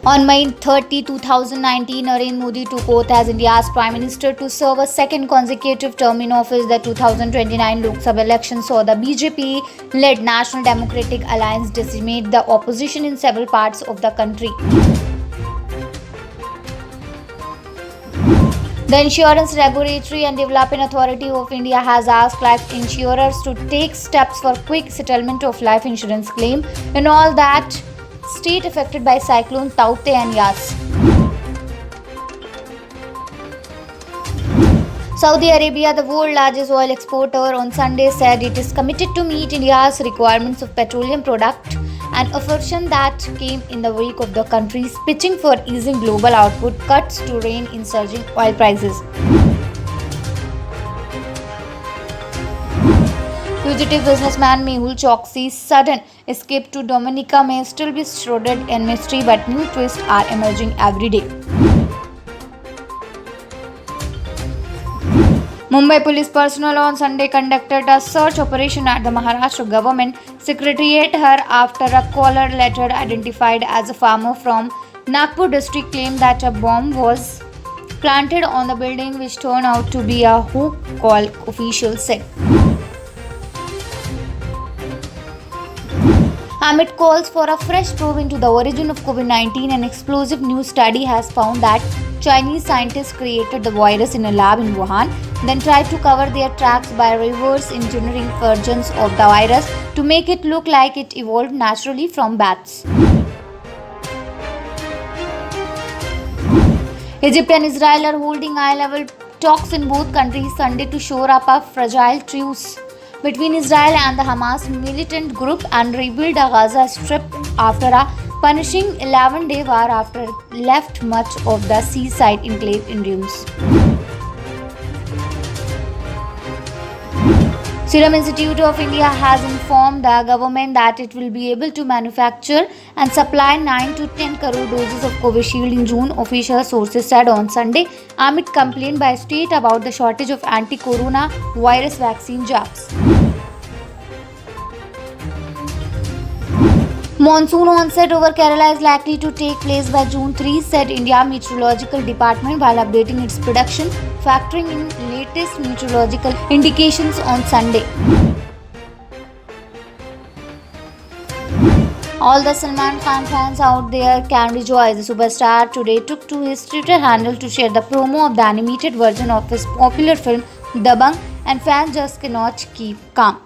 On May 30, 2019, Narendra Modi took oath as India's Prime Minister to serve a second consecutive term in office. The 2029 Lok Sabha election saw the BJP-led National Democratic Alliance decimate the opposition in several parts of the country. The Insurance Regulatory and Development Authority of India has asked life insurers to take steps for quick settlement of life insurance claim in all that state affected by cyclone Taukte and Yas. Saudi Arabia, the world's largest oil exporter, on Sunday said it is committed to meet India's requirements of petroleum product, an assertion that came in the wake of the country's pitching for easing global output cuts to rein in surging oil prices. Fugitive businessman Mehul Choksi's sudden escape to Dominica may still be shrouded in mystery, but new twists are emerging every day. Mumbai police personnel on Sunday conducted a search operation at the Maharashtra government secretariat after a caller letter identified as a farmer from Nagpur district claimed that a bomb was planted on the building, which turned out to be a hoax, call officials said. Amid calls for a fresh probe into the origin of COVID-19, an explosive new study has found that Chinese scientists created the virus in a lab in Wuhan, then tried to cover their tracks by reverse engineering versions of the virus to make it look like it evolved naturally from bats. Egypt and Israel are holding high-level talks in both countries Sunday to shore up a fragile truce between Israel and the Hamas militant group and rebuild the Gaza Strip after a punishing 11-day war after left much of the seaside enclave in ruins. Serum Institute of India has informed the government that it will be able to manufacture and supply 9 to 10 crore doses of Covishield in June, official sources said on Sunday, amid complaint by state about the shortage of anti-corona virus vaccine jabs. Monsoon onset over Kerala is likely to take place by June 3, said India Meteorological Department while updating its prediction, factoring in latest meteorological indications on Sunday. All the Salman Khan fans out there can rejoice. The superstar today took to his Twitter handle to share the promo of the animated version of his popular film Dabangg, and fans just cannot keep calm.